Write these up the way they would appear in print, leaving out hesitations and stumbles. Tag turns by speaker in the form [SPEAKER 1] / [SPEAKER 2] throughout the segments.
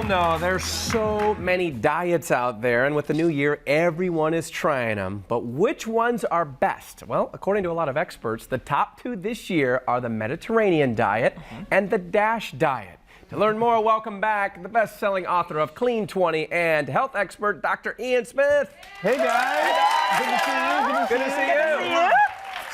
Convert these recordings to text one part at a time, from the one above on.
[SPEAKER 1] know there's so many diets out there, and with the new year, everyone is trying them. But which ones are best? Well, according to a lot of experts, the top two this year are the Mediterranean diet and the DASH diet. To learn more, welcome back the best-selling author of Clean 20 and health expert, Dr. Ian Smith.
[SPEAKER 2] Hey guys, good to see you.
[SPEAKER 1] Good to see you.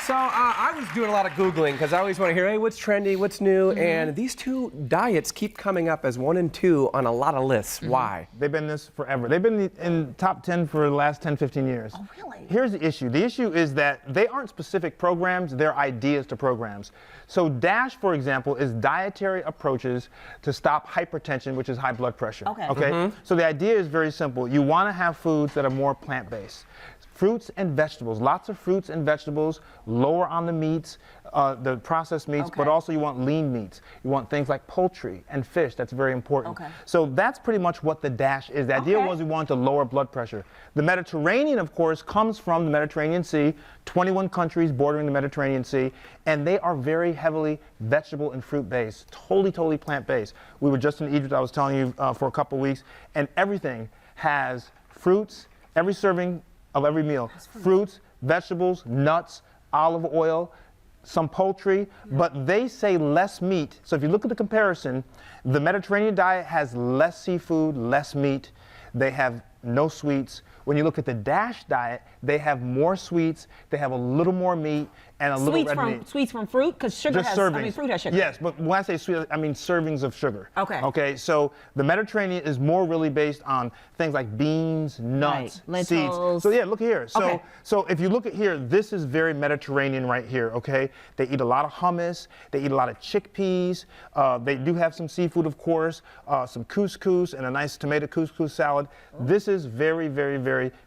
[SPEAKER 1] So I was doing a lot of Googling because I always want to hear, hey, what's trendy, what's new? And these two diets keep coming up as 1 and 2 on a lot of lists. Why?
[SPEAKER 2] They've been this forever. They've been in top 10 for the last 10, 15 years.
[SPEAKER 3] Oh, really?
[SPEAKER 2] Here's the issue. The issue is that they aren't specific programs, they're ideas to programs. So DASH, for example, is dietary approaches to stop hypertension, which is high blood pressure. Okay. So the idea is very simple. You want to have foods that are more plant-based. Fruits and vegetables, lots of fruits and vegetables, lower on the meats, the processed meats, but also you want lean meats. You want things like poultry and fish. That's very important. So that's pretty much what the DASH is. The idea was we wanted to lower blood pressure. The Mediterranean, of course, comes from the Mediterranean Sea, 21 countries bordering the Mediterranean Sea, and they are very heavily vegetable and fruit-based, totally plant-based. We were just in Egypt, I was telling you, for a couple weeks, and everything has fruits, every serving of every meal. Fruits, vegetables, nuts, olive oil, some poultry, but they say less meat. So if you look at the comparison, the Mediterranean diet has less seafood, less meat. They have no sweets. When you look at the DASH diet, they have more sweets, they have a little more meat, and a little red meat.
[SPEAKER 3] Sweets from fruit? Because sugar
[SPEAKER 2] Just
[SPEAKER 3] has,
[SPEAKER 2] servings.
[SPEAKER 3] I mean, fruit has sugar.
[SPEAKER 2] Yes, but when I say sweet, I mean servings of sugar.
[SPEAKER 3] Okay.
[SPEAKER 2] So the Mediterranean is more really based on things like beans, nuts,
[SPEAKER 3] Lentils.
[SPEAKER 2] seeds. So yeah, look here. So if you look at here, this is very Mediterranean right here, okay? They eat a lot of hummus, they eat a lot of chickpeas, they do have some seafood, of course, some couscous and a nice tomato couscous salad. This is very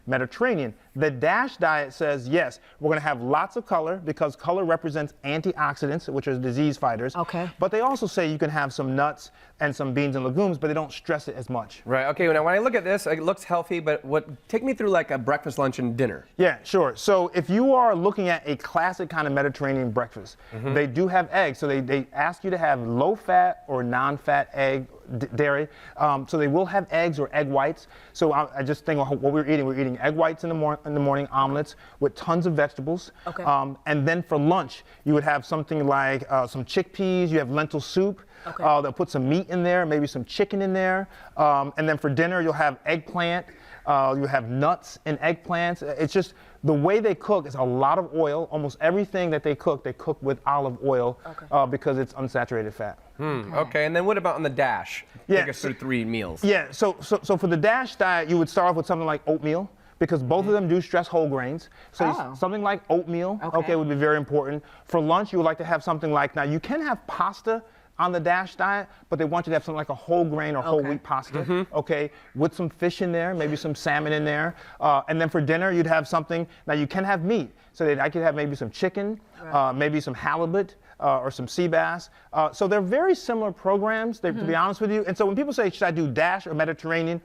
[SPEAKER 2] Mediterranean. The DASH diet says, yes, we're going to have lots of color because color represents antioxidants, which are disease fighters. But they also say you can have some nuts and some beans and legumes, but they don't stress it as much.
[SPEAKER 1] Right. Okay. Now, when I look at this, it looks healthy, but take me through like a breakfast, lunch, and dinner.
[SPEAKER 2] Yeah, sure. So if you are looking at a classic kind of Mediterranean breakfast, they do have eggs. So they ask you to have low-fat or non-fat egg, dairy. So they will have eggs or egg whites. So I just think of what we're eating. We're eating egg whites in the morning, omelets with tons of vegetables. And then for lunch, you would have something like some chickpeas. You have lentil soup. They'll put some meat in there, maybe some chicken in there. And then for dinner, you'll have eggplant. You have nuts and eggplants. It's just the way they cook is a lot of oil. Almost everything that they cook with olive oil because it's unsaturated fat.
[SPEAKER 1] Okay, and then what about on the DASH? Take us through 3 meals.
[SPEAKER 2] Yeah, so for the DASH diet, you would start off with something like oatmeal, because both of them do stress whole grains. So something like oatmeal, would be very important. For lunch, you would like to have something like, now you can have pasta on the DASH diet, but they want you to have something like a whole grain or whole wheat pasta, with some fish in there, maybe some salmon in there. And then for dinner, you'd have something, now you can have meat. So I could have maybe some chicken, maybe some halibut, or some sea bass. So they're very similar programs, to be honest with you. And so when people say, should I do DASH or Mediterranean,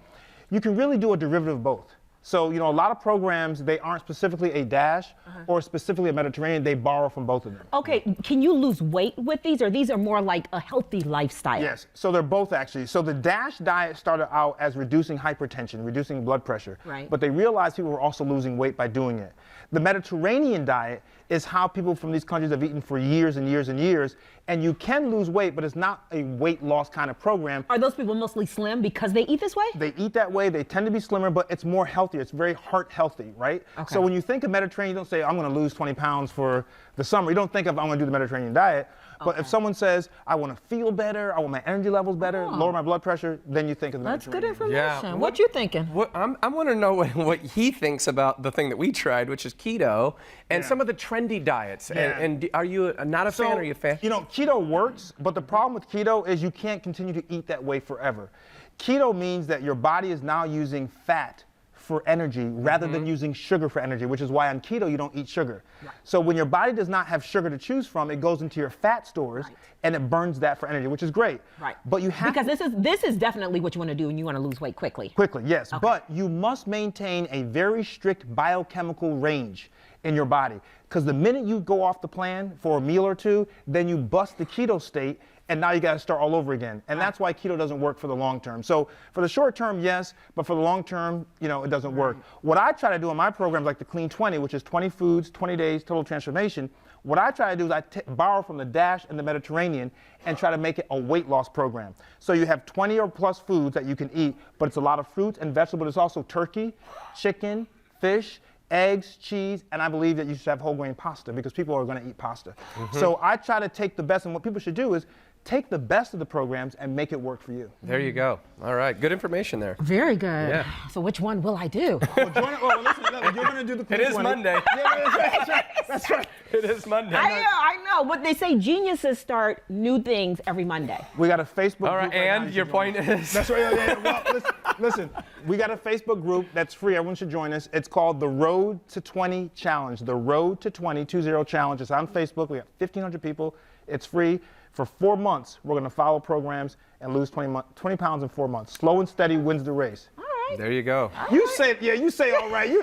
[SPEAKER 2] you can really do a derivative of both. So, you know, a lot of programs, they aren't specifically a DASH or specifically a Mediterranean, they borrow from both of them.
[SPEAKER 3] Okay, can you lose weight with these, or these are more like a healthy lifestyle?
[SPEAKER 2] Yes, so they're both actually. So the DASH diet started out as reducing hypertension, reducing blood pressure. But they realized people were also losing weight by doing it. The Mediterranean diet is how people from these countries have eaten for years and years and years, and you can lose weight, but it's not a weight loss kind of program.
[SPEAKER 3] Are those people mostly slim because they eat this way?
[SPEAKER 2] They eat that way, they tend to be slimmer, but it's more healthier. It's very heart healthy, right? So when you think of Mediterranean, you don't say, I'm going to lose 20 pounds for the summer. You don't think of, I'm going to do the Mediterranean diet. But if someone says, I want to feel better, I want my energy levels better, lower my blood pressure, then you think of the Mediterranean.
[SPEAKER 3] That's good information. Yeah. What you thinking?
[SPEAKER 1] I want to know what he thinks about the thing that we tried, which is keto, and some of the trendy diets. And are you not a fan, or are you a fan?
[SPEAKER 2] You know, keto works, but the problem with keto is you can't continue to eat that way forever. Keto means that your body is now using fat for energy rather than using sugar for energy, which is why on keto you don't eat sugar. So when your body does not have sugar to choose from, it goes into your fat stores and it burns that for energy, which is great. But you have
[SPEAKER 3] because this is definitely what you want to do, and you want to lose weight quickly.
[SPEAKER 2] Quickly, yes. But you must maintain a very strict biochemical range in your body. Because the minute you go off the plan for a meal or two, then you bust the keto state, and now you got to start all over again. And that's why keto doesn't work for the long term. So for the short term, yes, but for the long term, you know, it doesn't work. What I try to do in my programs, like the Clean 20, which is 20 foods, 20 days, total transformation, what I try to do is borrow from the DASH and the Mediterranean and try to make it a weight loss program. So you have 20 or plus foods that you can eat, but it's a lot of fruits and vegetables. It's also turkey, chicken, fish, eggs, cheese, and I believe that you should have whole grain pasta because people are going to eat pasta. So I try to take the best, and what people should do is take the best of the programs and make it work for you.
[SPEAKER 1] There you go. All right, good information there.
[SPEAKER 3] Very good.
[SPEAKER 1] Yeah.
[SPEAKER 3] So which one will I do?
[SPEAKER 2] Well, listen, you're going to do the Clean
[SPEAKER 1] It is
[SPEAKER 2] 20.
[SPEAKER 1] Monday.
[SPEAKER 2] Yeah, that's right.
[SPEAKER 1] It is Monday.
[SPEAKER 3] I know, but they say geniuses start new things every Monday.
[SPEAKER 2] We got a Facebook
[SPEAKER 1] All right,
[SPEAKER 2] group. Right
[SPEAKER 1] and your point is?
[SPEAKER 2] That's right. Yeah. Well, listen, we got a Facebook group that's free. Everyone should join us. It's called the Road to 20 Challenge. The Road to 20 Challenge. It's on Facebook. We got 1,500 people. It's free. For 4 months, we're going to follow programs and lose 20 pounds in 4 months. Slow and steady wins the race.
[SPEAKER 3] All right.
[SPEAKER 1] There you go.
[SPEAKER 2] You say, you say all right.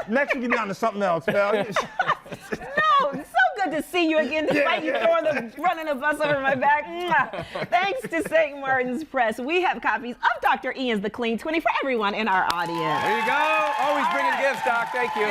[SPEAKER 2] Next week, you be on to something else, Mel.
[SPEAKER 3] No, it's so good to see you again, despite you running the bus over my back. Mwah. Thanks to St. Martin's Press. We have copies of Dr. Ian's The Clean 20 for everyone in our audience.
[SPEAKER 1] There you go. Always bringing gifts, Doc. Thank you.